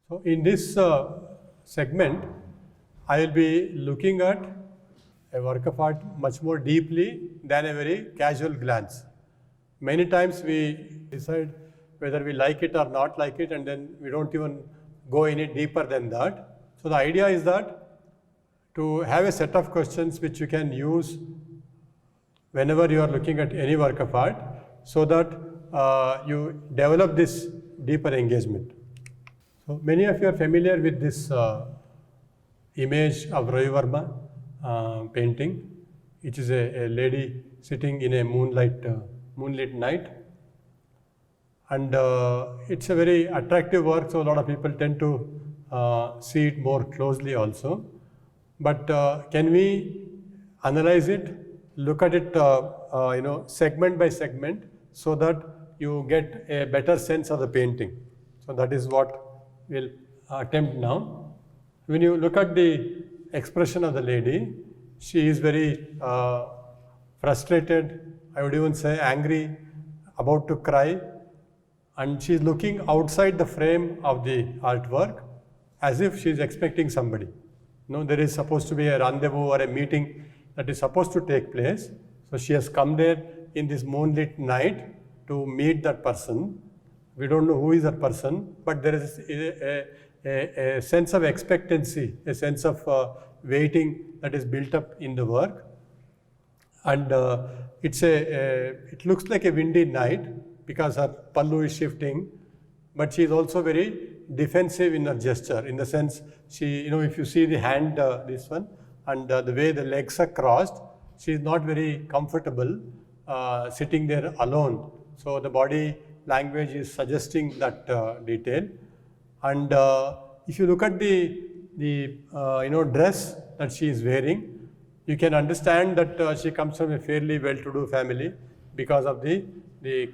So in this segment, I will be looking at a work of art much more deeply than a very casual glance. Many times we decide whether we like it or not like it, and then we don't even go any deeper than that. So the idea is that to have a set of questions which you can use whenever you are looking at any work of art, so that you develop this deeper engagement. So many of you are familiar with this image of Ravi Verma painting, which is a lady sitting in a moonlit night, and it's a very attractive work. So a lot of people tend to see it more closely also. But can we analyze it, look at it, segment by segment, so that you get a better sense of the painting? So that is what we'll attempt now. When you look at the expression of the lady, she is very frustrated, I would even say angry, about to cry, and she is looking outside the frame of the artwork as if she is expecting somebody. There is supposed to be a rendezvous or a meeting that is supposed to take place. So she has come there in this moonlit night to meet that person. We don't know who is that person, but there is a sense of expectancy, a sense of waiting that is built up in the work. And it looks like a windy night because her pallu is shifting, but she is also very defensive in her gesture, in the sense she, if you see the hand, this one, and the way the legs are crossed, she is not very comfortable sitting there alone. So the body language is suggesting that detail. And if you look at the dress that she is wearing, you can understand that she comes from a fairly well-to-do family because of the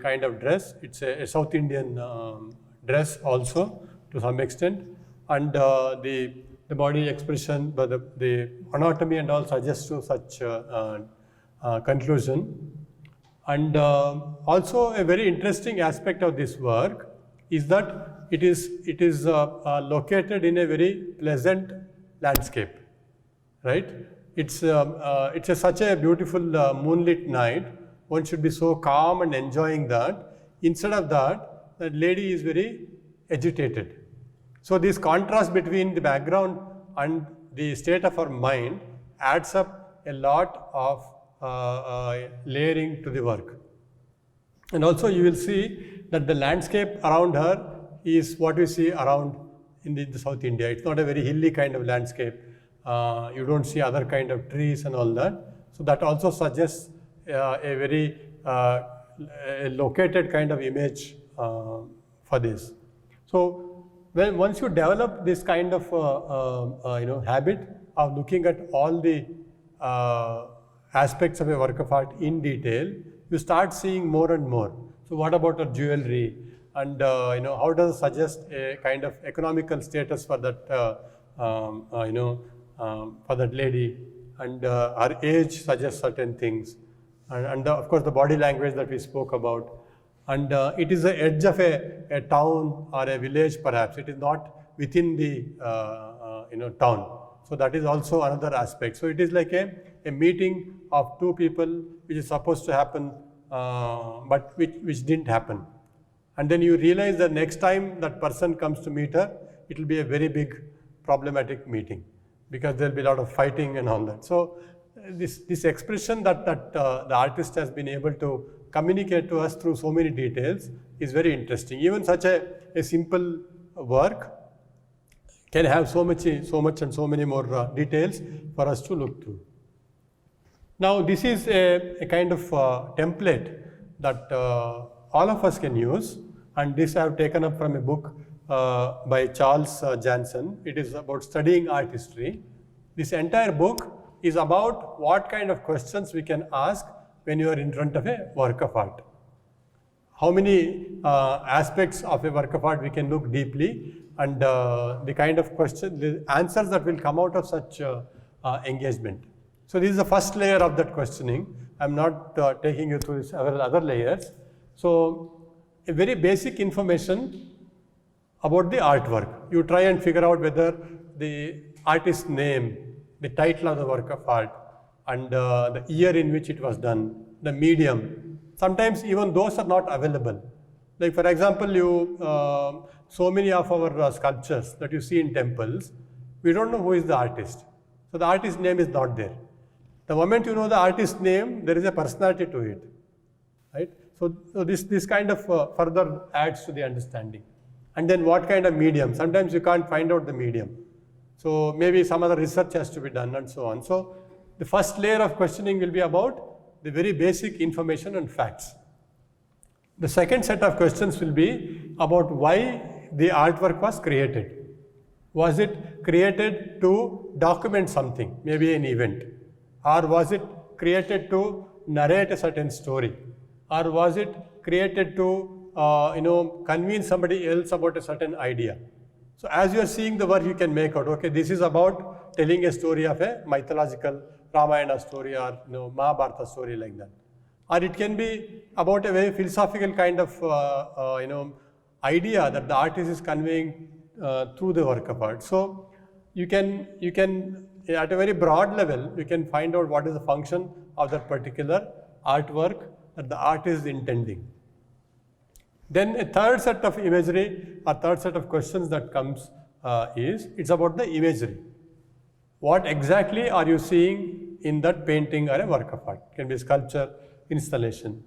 kind of dress. It's a South Indian dress also to some extent, and the body expression, but the anatomy and all suggests to such conclusion. And also a very interesting aspect of this work is that it is located in a very pleasant landscape, right? It's such a beautiful moonlit night. One should be so calm and enjoying that. Instead of that, the lady is very agitated. So this contrast between the background and the state of her mind adds up a lot of layering to the work. And also you will see that the landscape around her is what we see around in the South India. It's not a very hilly kind of landscape. You don't see other kind of trees and all that. So that also suggests a very located kind of image for this. So once you develop this kind of habit of looking at all the aspects of a work of art in detail, you start seeing more and more. So what about her jewelry, and how does it suggest a kind of economical status for that for that lady, and her age suggests certain things, and of course the body language that we spoke about. And it is the edge of a town or a village perhaps. It is not within the town. So that is also another aspect. So it is like a meeting of two people which is supposed to happen, but which didn't happen. And then you realize that next time that person comes to meet her, it will be a very big problematic meeting because there will be a lot of fighting and all that. So this expression that the artist has been able to communicate to us through so many details is very interesting. Even such a simple work can have so much and so many more details for us to look through. Now this is a kind of template that all of us can use, and this I have taken up from a book by Charles Jansen. It is about studying art history. This entire book is about what kind of questions we can ask when you are in front of a work of art. How many aspects of a work of art we can look deeply, and the kind of the answers that will come out of such engagement. So this is the first layer of that questioning. I'm not taking you through several other layers. So a very basic information about the artwork. You try and figure out whether the artist's name, the title of the work of art, and the year in which it was done, the medium. Sometimes even those are not available. Like for example, so many of our sculptures that you see in temples, we don't know who is the artist. So the artist's name is not there. The moment you know the artist's name, there is a personality to it, right? So this kind of further adds to the understanding. And then what kind of medium? Sometimes you can't find out the medium. So maybe some other research has to be done and so on. So the first layer of questioning will be about the very basic information and facts. The second set of questions will be about why the artwork was created. Was it created to document something, maybe an event? Or was it created to narrate a certain story? Or was it created to convince somebody else about a certain idea? So as you are seeing the work, you can make out, okay, this is about telling a story of a mythological Ramayana story or Mahabharata story like that. Or it can be about a very philosophical kind of idea that the artist is conveying through the work of art. So you can at a very broad level, you can find out what is the function of that particular artwork that the artist is intending. Then a third set of imagery, a third set of questions that comes it's about the imagery. What exactly are you seeing in that painting or a work of art? It can be sculpture, installation.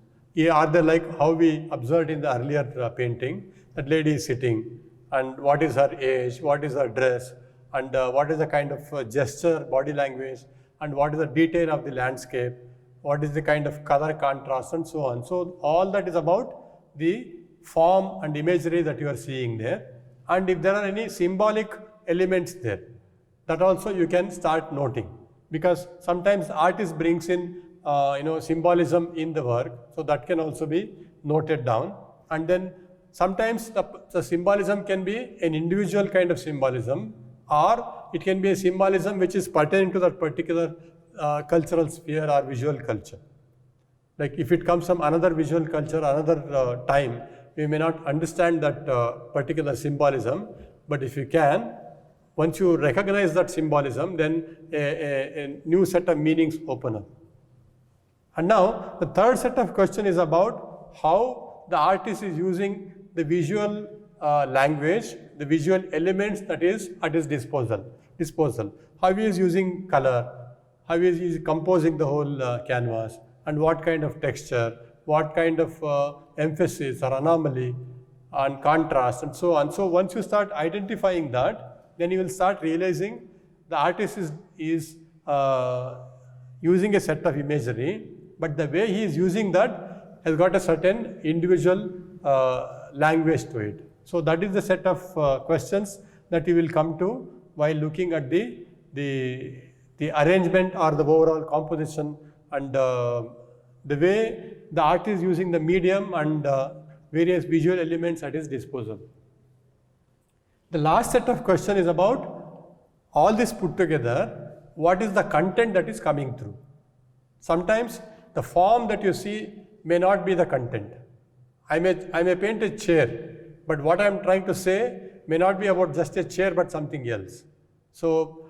Are they like how we observed in the earlier painting, that lady is sitting, and what is her age, what is her dress, and what is the kind of gesture, body language, and what is the detail of the landscape, what is the kind of color contrast, and so on. So all that is about the form and imagery that you are seeing there. And if there are any symbolic elements there, that also you can start noting, because sometimes the artist brings in symbolism in the work, so that can also be noted down. And then sometimes the symbolism can be an individual kind of symbolism, or it can be a symbolism which is pertaining to that particular cultural sphere or visual culture. Like if it comes from another visual culture, another time, we may not understand that particular symbolism, but if you can, once you recognize that symbolism, then a new set of meanings open up. And now the third set of question is about how the artist is using the visual language, the visual elements that is at his disposal. How he is using color, how he is composing the whole canvas, and what kind of texture, what kind of emphasis or anomaly and contrast and so on. So once you start identifying that, then you will start realizing the artist is using a set of imagery, but the way he is using that has got a certain individual language to it. So that is the set of questions that you will come to while looking at the arrangement or the overall composition and the way the artist is using the medium and various visual elements at his disposal. The last set of question is about all this put together, what is the content that is coming through. Sometimes the form that you see may not be the content. I may paint a chair, but what I am trying to say may not be about just a chair but something else. So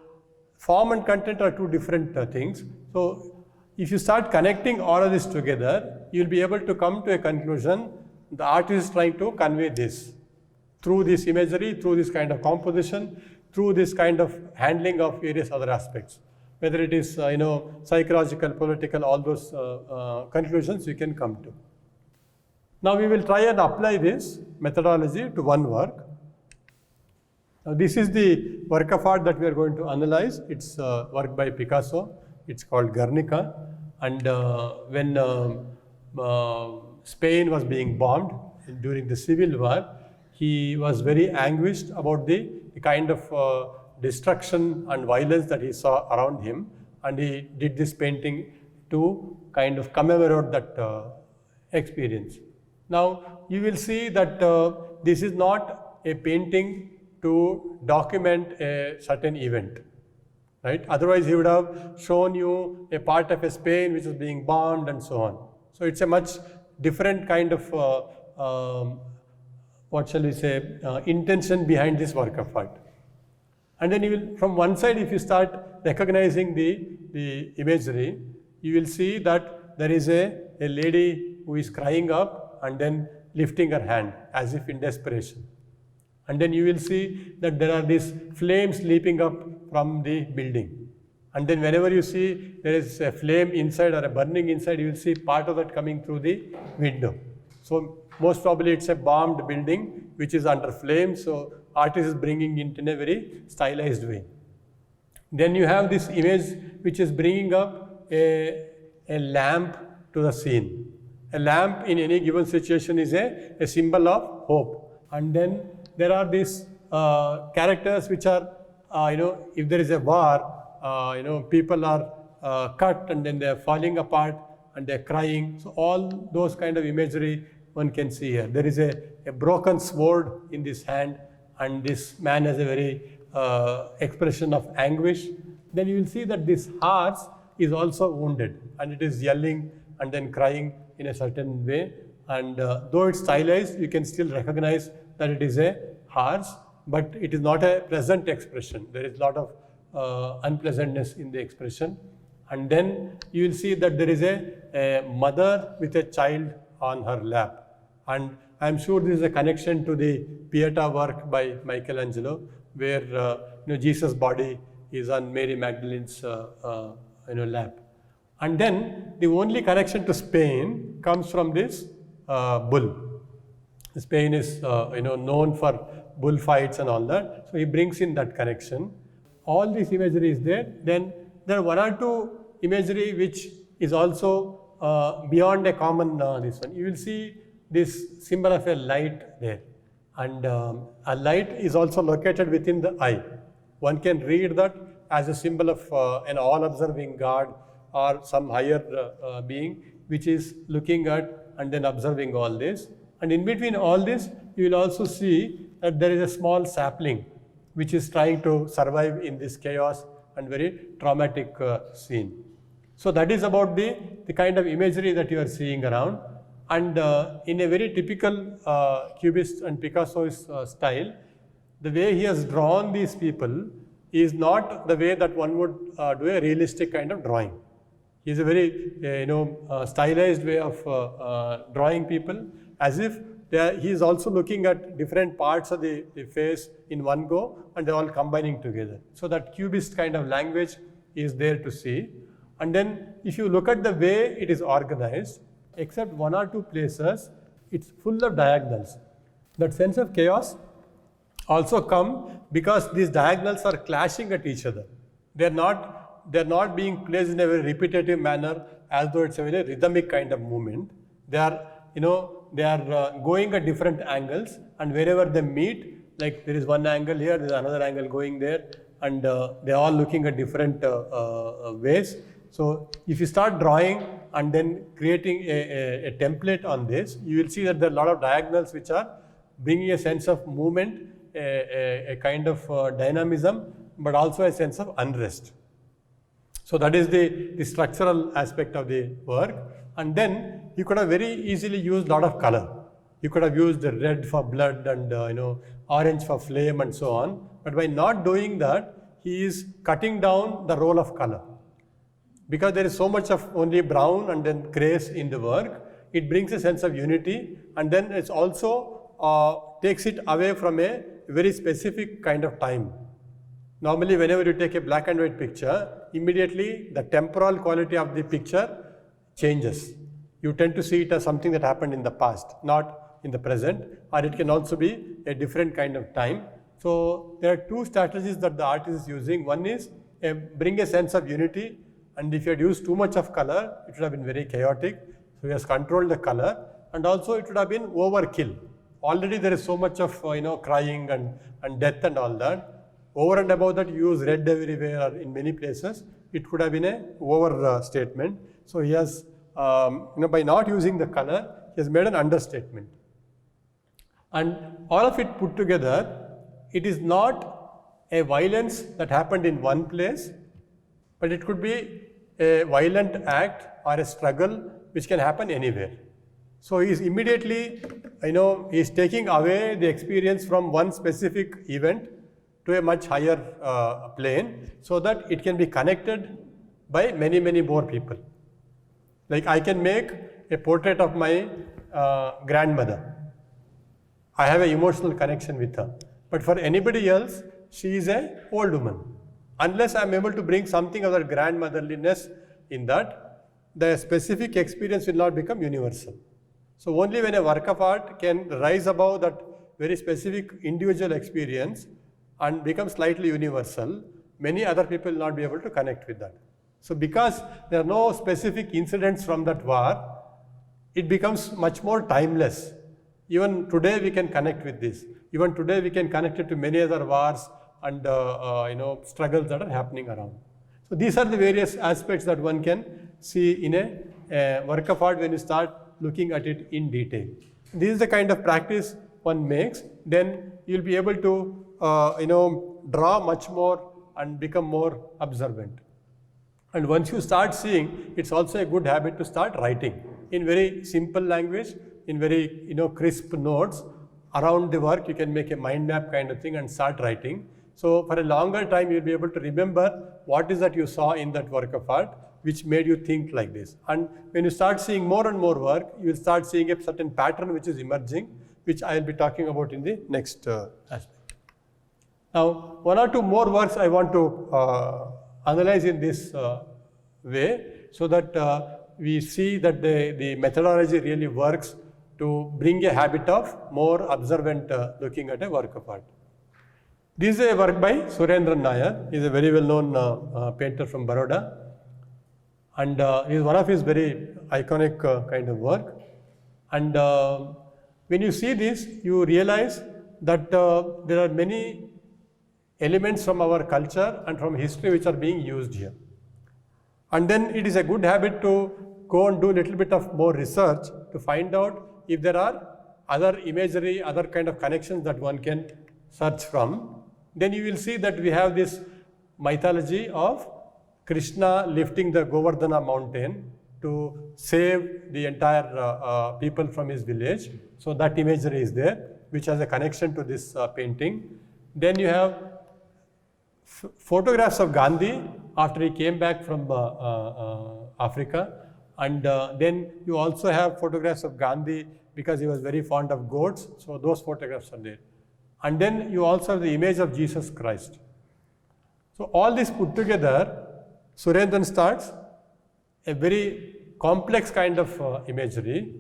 form and content are two different things. So if you start connecting all of this together, you will be able to come to a conclusion. The artist is trying to convey this through this imagery, through this kind of composition, through this kind of handling of various other aspects. Whether it is psychological, political, all those conclusions you can come to. Now we will try and apply this methodology to one work. Now this is the work of art that we are going to analyze. It's work by Picasso. It's called Guernica. And when Spain was being bombed during the Civil War, he was very anguished about the kind of destruction and violence that he saw around him, and he did this painting to kind of commemorate that experience. Now you will see that this is not a painting to document a certain event, right? Otherwise he would have shown you a part of a Spain which is being bombed and so on. So it's a much different kind of what shall we say, intention behind this work of art. And then you will, from one side, if you start recognizing the imagery, you will see that there is a lady who is crying up and then lifting her hand as if in desperation. And then you will see that there are these flames leaping up from the building. And then whenever you see there is a flame inside or a burning inside, you will see part of that coming through the window. So most probably it's a bombed building which is under flame. So artist is bringing it in a very stylized way. Then you have this image which is bringing up a lamp to the scene. A lamp in any given situation is a symbol of hope. And then there are these characters which are, if there is a war, people are cut and then they are falling apart and they are crying. So all those kind of imagery one can see here. There is a broken sword in this hand and this man has a very expression of anguish. Then you will see that this horse is also wounded and it is yelling and then crying in a certain way. And though it's stylized, you can still recognize that it is a horse, but it is not a pleasant expression. There is a lot of unpleasantness in the expression. And then you will see that there is a mother with a child on her lap. And I am sure this is a connection to the Pieta work by Michelangelo, where Jesus' body is on Mary Magdalene's lap. And then the only connection to Spain comes from this bull. Spain is known for bullfights and all that. So he brings in that connection. All this imagery is there. Then there are one or two imagery which is also beyond a common this one. You will see this symbol of a light there. And a light is also located within the eye. One can read that as a symbol of an all-observing God or some higher being which is looking at and then observing all this. And in between all this, you will also see that there is a small sapling which is trying to survive in this chaos and very traumatic scene. So that is about the kind of imagery that you are seeing around. And in a very typical Cubist and Picasso's style, the way he has drawn these people is not the way that one would do a realistic kind of drawing. He is a very stylized way of drawing people, as if he is also looking at different parts of the face in one go and they are all combining together. So that Cubist kind of language is there to see. And then if you look at the way it is organized, except one or two places, it's full of diagonals. That sense of chaos also come because these diagonals are clashing at each other. They're not being placed in a very repetitive manner as though it's a very rhythmic kind of movement. They are going at different angles, and wherever they meet, like there is one angle here, there is another angle going there, and they're all looking at different ways. So if you start drawing and then creating a template on this, you will see that there are a lot of diagonals which are bringing a sense of movement, a kind of dynamism, but also a sense of unrest. So that is the structural aspect of the work. And then you could have very easily used a lot of color. You could have used the red for blood and orange for flame and so on. But by not doing that, he is cutting down the role of color. Because there is so much of only brown and then grays in the work, it brings a sense of unity, and then it also takes it away from a very specific kind of time. Normally, whenever you take a black and white picture, immediately the temporal quality of the picture changes. You tend to see it as something that happened in the past, not in the present, or it can also be a different kind of time. So there are two strategies that the artist is using. One is bring a sense of unity. And if you had used too much of color, it would have been very chaotic. So he has controlled the color, and also it would have been overkill. Already there is so much of crying and death and all that. Over and above that, you use red everywhere or in many places. It could have been a overstatement. So he has, by not using the color, he has made an understatement. And all of it put together, it is not a violence that happened in one place, but it could be a violent act or a struggle which can happen anywhere. So he is immediately is taking away the experience from one specific event to a much higher plane, so that it can be connected by many, many more people. Like I can make a portrait of my grandmother. I have an emotional connection with her. But for anybody else, she is an old woman. Unless I am able to bring something of that grandmotherliness in that, the specific experience will not become universal. So only when a work of art can rise above that very specific individual experience and become slightly universal, many other people will not be able to connect with that. So because there are no specific incidents from that war, it becomes much more timeless. Even today we can connect with this. Even today we can connect it to many other wars and struggles that are happening around. So these are the various aspects that one can see in a work of art when you start looking at it in detail. This is the kind of practice one makes. Then you'll be able to draw much more and become more observant. And once you start seeing, it's also a good habit to start writing in very simple language, in very crisp notes. Around the work, you can make a mind map kind of thing and start writing. So for a longer time, you'll be able to remember what is that you saw in that work of art, which made you think like this. And when you start seeing more and more work, you will start seeing a certain pattern which is emerging, which I will be talking about in the next aspect. Now, one or two more works I want to analyze in this way, so that we see that the methodology really works to bring a habit of more observant looking at a work of art. This is a work by Surendran Nair. He is a very well-known painter from Baroda, and it is one of his very iconic kind of work. And when you see this, you realize that there are many elements from our culture and from history which are being used here. And then it is a good habit to go and do a little bit of more research to find out if there are other imagery, other kind of connections that one can search from. Then you will see that we have this mythology of Krishna lifting the Govardhana mountain to save the entire people from his village. So that imagery is there, which has a connection to this painting. Then you have photographs of Gandhi after he came back from Africa. And then you also have photographs of Gandhi because he was very fond of goats. So those photographs are there. And then you also have the image of Jesus Christ. So all this put together, Surendran starts a very complex kind of imagery.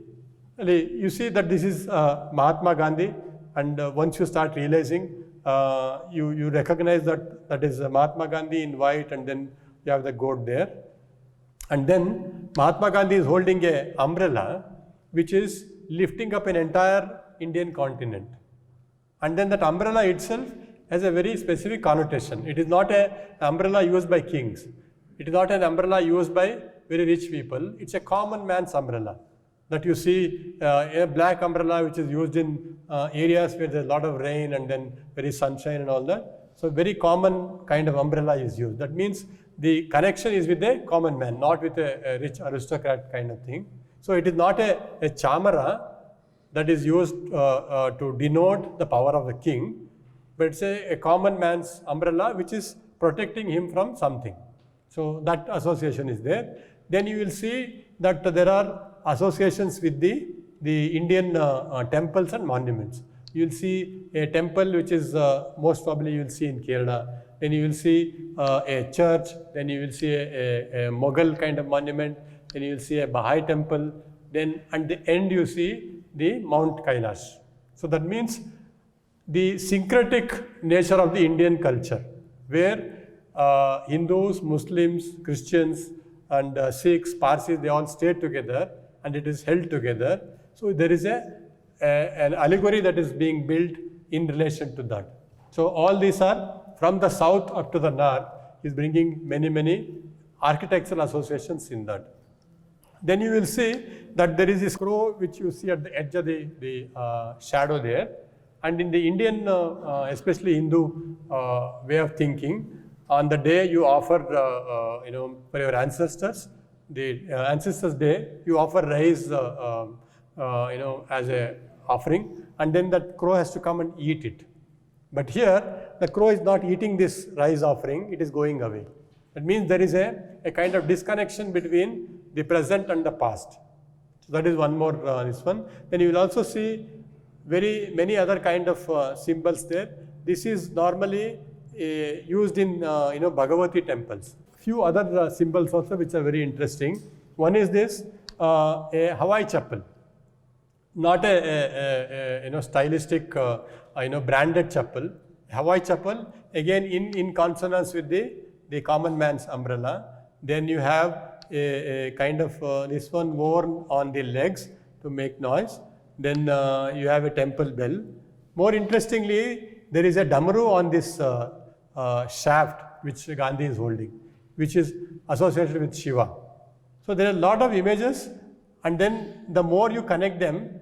You see that this is Mahatma Gandhi, and once you start realizing, you recognize that is Mahatma Gandhi in white, and then you have the goat there. And then Mahatma Gandhi is holding an umbrella which is lifting up an entire Indian continent. And then that umbrella itself has a very specific connotation. It is not an umbrella used by kings. It is not an umbrella used by very rich people. It's a common man's umbrella that you see, a black umbrella which is used in areas where there's a lot of rain and then very sunshine and all that. So very common kind of umbrella is used. That means the connection is with a common man, not with a rich aristocrat kind of thing. So it is not a chamara that is used to denote the power of the king, but it's a common man's umbrella which is protecting him from something. So that association is there. Then you will see that there are associations with the Indian temples and monuments. You will see a temple which is most probably you will see in Kerala. Then you will see a church. Then you will see a Mughal kind of monument. Then you will see a Baha'i temple. Then at the end you see the Mount Kailash. So that means the syncretic nature of the Indian culture, where Hindus, Muslims, Christians, and Sikhs, Parsis, they all stay together and it is held together. So there is an allegory that is being built in relation to that. So all these are from the south up to the north is bringing many, many architectural associations in that. Then you will see that there is this crow which you see at the edge of the shadow there. And in the Indian, especially Hindu way of thinking, on the day you offer, for your ancestors, the ancestors' day, you offer rice as a offering, and then that crow has to come and eat it. But here, the crow is not eating this rice offering, it is going away. That means there is a kind of disconnection between the present and the past. So that is one more this one. Then you will also see many other kind of symbols there. This is normally used in Bhagavati temples. Few other symbols also which are very interesting. One is this a Hawaii chapel, not a stylistic branded chapel. Hawaii chapel, again in consonance with the common man's umbrella. Then you have a kind of this one worn on the legs to make noise. Then you have a temple bell. More interestingly, there is a damaru on this shaft which Gandhi is holding, which is associated with Shiva. So there are a lot of images, and then the more you connect them,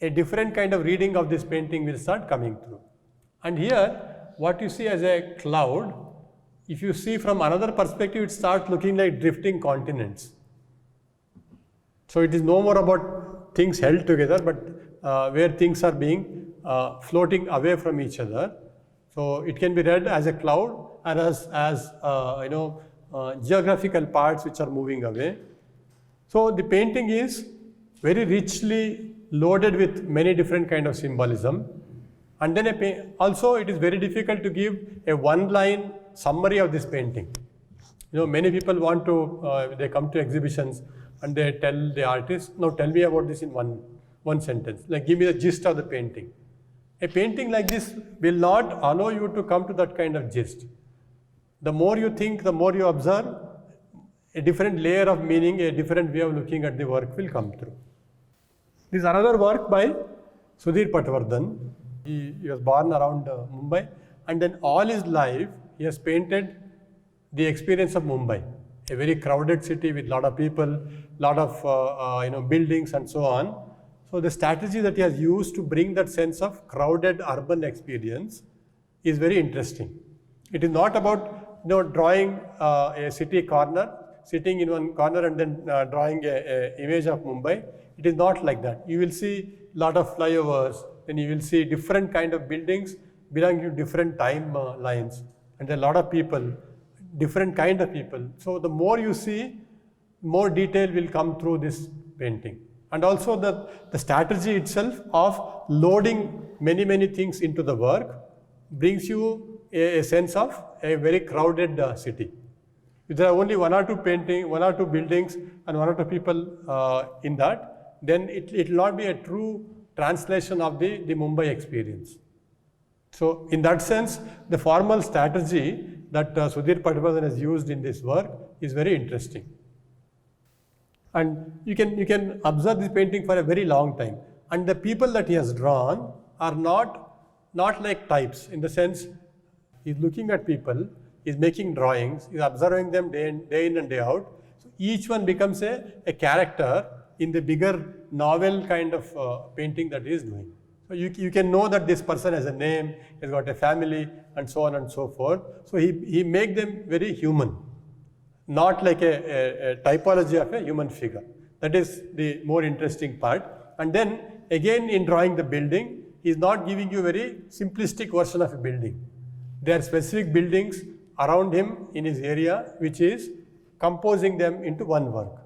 a different kind of reading of this painting will start coming through. And here, what you see as a cloud, if you see from another perspective, it starts looking like drifting continents. So it is no more about things held together, but where things are being floating away from each other. So it can be read as a cloud and as geographical parts which are moving away. So the painting is very richly loaded with many different kind of symbolism. And then also it is very difficult to give a one-line summary of this painting. Many people want to, they come to exhibitions and they tell the artist, no, tell me about this in one sentence. Like, give me the gist of the painting. A painting like this will not allow you to come to that kind of gist. The more you think, the more you observe, a different layer of meaning, a different way of looking at the work will come through. This is another work by Sudhir Patwardhan. He was born around Mumbai, and then all his life he has painted the experience of Mumbai, a very crowded city with a lot of people, lot of buildings and so on. So the strategy that he has used to bring that sense of crowded urban experience is very interesting. It is not about drawing a city corner, sitting in one corner and then drawing a image of Mumbai. It is not like that. You will see a lot of flyovers, then you will see different kind of buildings belonging to different time lines, and a lot of people, different kind of people. So the more you see, more detail will come through this painting. And also the strategy itself of loading many things into the work brings you a sense of a very crowded city. If there are only one or two buildings and one or two people in that, then it will not be a true translation of the Mumbai experience. So in that sense, the formal strategy that Sudhir Patwardhan has used in this work is very interesting. And you can observe this painting for a very long time. And the people that he has drawn are not like types, in the sense he's looking at people, he's making drawings, he's observing them day in and day out. So each one becomes a character in the bigger novel kind of painting that he is doing. So you can know that this person has a name, he's got a family, and so on and so forth. So he make them very human, not like a typology of a human figure. That is the more interesting part. And then again, in drawing the building, he is not giving you a very simplistic version of a building. There are specific buildings around him in his area, which is composing them into one work.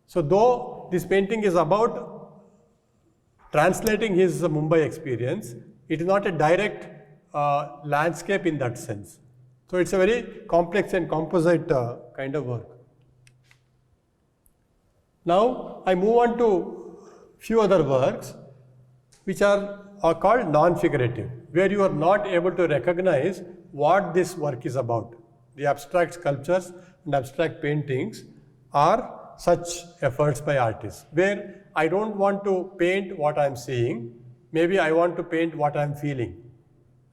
So though this painting is about translating his Mumbai experience, it is not a direct landscape in that sense. So it's a very complex and composite kind of work. Now I move on to few other works which are called non-figurative, where you are not able to recognize what this work is about. The abstract sculptures and abstract paintings are such efforts by artists, where I don't want to paint what I'm seeing, maybe I want to paint what I'm feeling.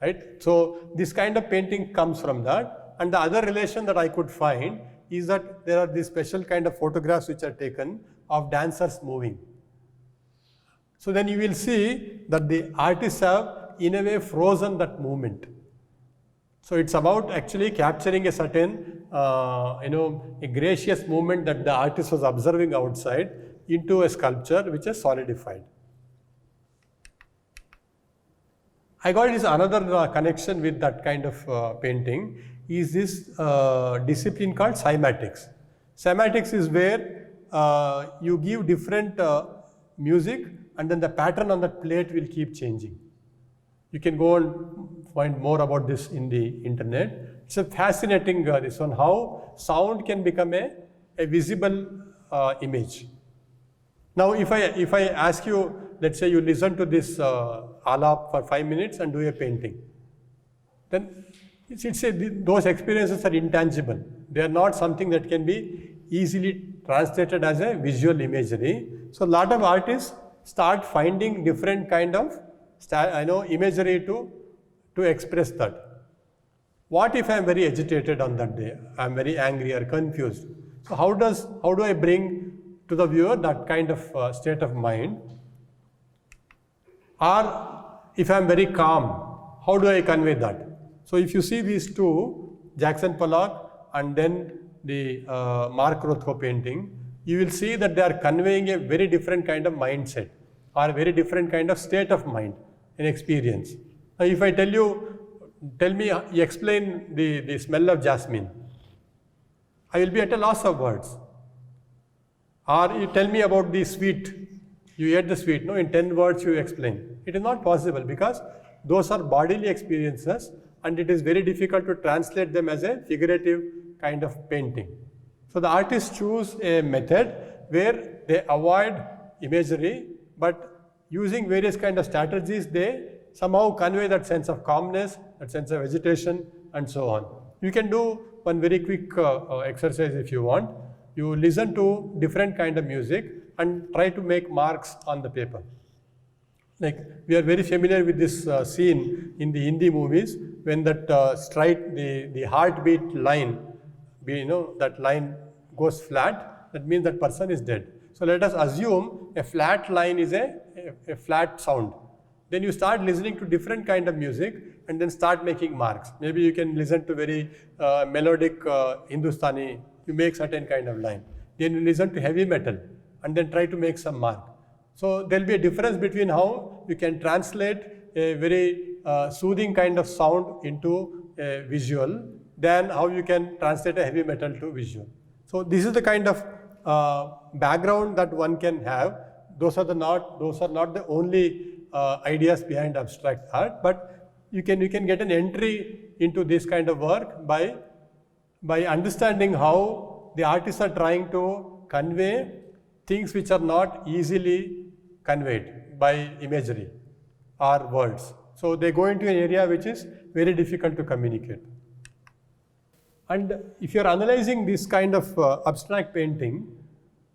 Right? So this kind of painting comes from that. And the other relation that I could find is that there are these special kind of photographs which are taken of dancers moving. So then you will see that the artists have in a way frozen that movement. So it's about actually capturing a certain, a gracious movement that the artist was observing outside. into a sculpture which is solidified. I got this another connection with that kind of painting is this discipline called cymatics. Cymatics is where you give different music and then the pattern on that plate will keep changing. You can go and find more about this in the internet. It's a fascinating this one, how sound can become a visible image. Now if I ask you, let's say you listen to this alap for 5 minutes and do a painting, then those experiences are intangible. They are not something that can be easily translated as a visual imagery. So a lot of artists start finding different kind of imagery to express that. What if I am very agitated on that day? I am very angry or confused. So how do I bring to the viewer that kind of state of mind? Or if I am very calm, how do I convey that? So if you see these two, Jackson Pollock and then the Mark Rothko painting, you will see that they are conveying a very different kind of mindset or a very different kind of state of mind and experience. Now if I tell me, explain the smell of jasmine, I will be at a loss of words. Or you tell me about the sweet, you ate the sweet, no, in 10 words you explain. It is not possible because those are bodily experiences and it is very difficult to translate them as a figurative kind of painting. So the artists choose a method where they avoid imagery, but using various kind of strategies, they somehow convey that sense of calmness, that sense of agitation, and so on. You can do one very quick exercise if you want. You listen to different kind of music and try to make marks on the paper. Like we are very familiar with this scene in the Hindi movies when that strike, the heartbeat line, that line goes flat, that means that person is dead. So let us assume a flat line is a flat sound. Then you start listening to different kind of music and then start making marks. Maybe you can listen to very melodic Hindustani, you make certain kind of line. Then you listen to heavy metal and then try to make some mark. So there will be a difference between how you can translate a very soothing kind of sound into a visual than how you can translate a heavy metal to visual. So this is the kind of background that one can have. Those are not the only ideas behind abstract art, but you can get an entry into this kind of work by understanding how the artists are trying to convey things which are not easily conveyed by imagery or words. So they go into an area which is very difficult to communicate. And if you are analyzing this kind of abstract painting,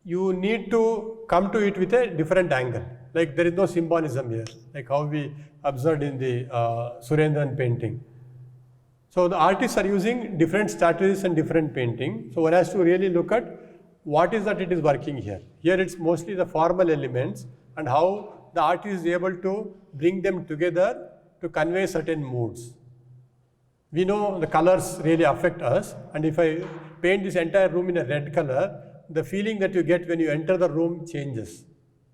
you need to come to it with a different angle. Like there is no symbolism here, like how we observed in the Surendran painting. So the artists are using different strategies and different painting. So one has to really look at what is that it is working here. Here it's mostly the formal elements and how the artist is able to bring them together to convey certain moods. We know the colors really affect us, and if I paint this entire room in a red color, the feeling that you get when you enter the room changes.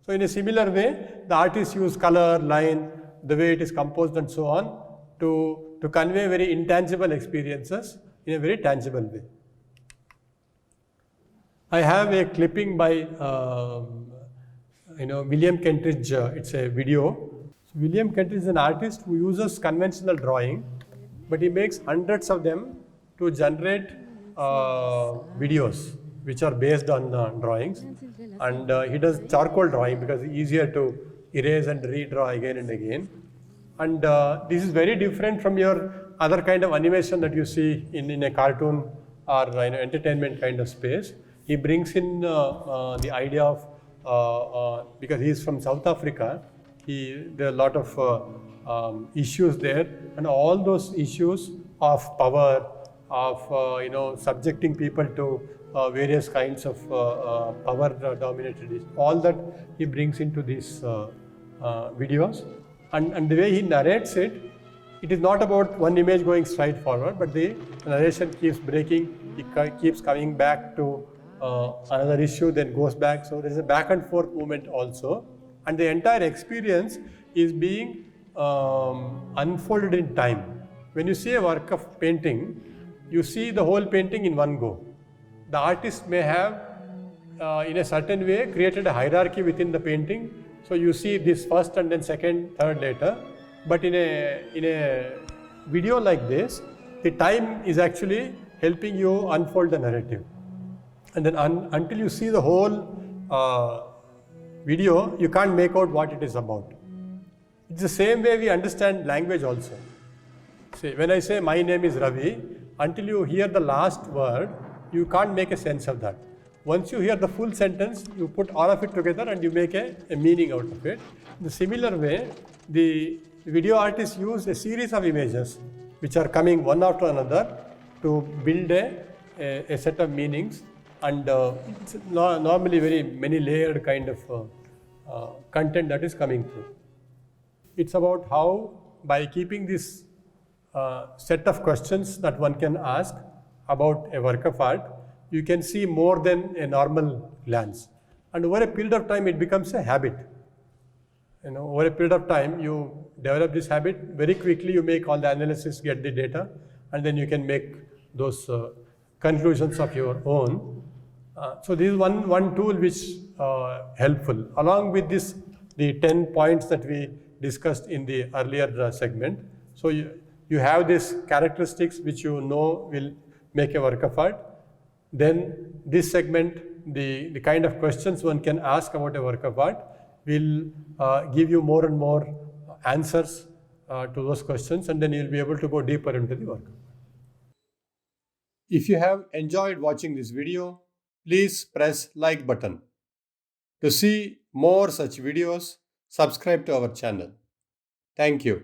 So in a similar way, the artists use color, line, the way it is composed and so on to convey very intangible experiences in a very tangible way. I have a clipping by William Kentridge, it's a video. So William Kentridge is an artist who uses conventional drawing, but he makes hundreds of them to generate videos which are based on drawings, and he does charcoal drawing because it's easier to erase and redraw again and again. And this is very different from your other kind of animation that you see in a cartoon or entertainment kind of space. He brings in the idea of, because he is from South Africa, there are a lot of issues there, and all those issues of power, of subjecting people to various kinds of power dominated, all that he brings into these videos. And the way he narrates it, it is not about one image going straight forward, but the narration keeps breaking, it keeps coming back to another issue, then goes back. So there is a back and forth movement also, and the entire experience is being unfolded in time. When you see a work of painting, you see the whole painting in one go. The artist may have, in a certain way, created a hierarchy within the painting. So you see this first and then second, third later. But in a video like this, the time is actually helping you unfold the narrative. And then until you see the whole video, you can't make out what it is about. It's the same way we understand language also. See, when I say my name is Ravi, until you hear the last word, you can't make a sense of that. Once you hear the full sentence, you put all of it together and you make a meaning out of it. In the similar way, the video artists use a series of images which are coming one after another to build a set of meanings, and it's normally very many layered kind of content that is coming through. It's about how, by keeping this set of questions that one can ask about a work of art, you can see more than a normal glance. And over a period of time, it becomes a habit. Over a period of time, you develop this habit. Very quickly, you make all the analysis, get the data, and then you can make those conclusions of your own. So this is one tool which helpful. Along with this, the 10 points that we discussed in the earlier segment. So you have these characteristics which you know will make a work of art. Then this segment, the kind of questions one can ask about a work of art will give you more and more answers to those questions, and then you'll be able to go deeper into the work. If you have enjoyed watching this video, please press like button. To see more such videos, subscribe to our channel. Thank you.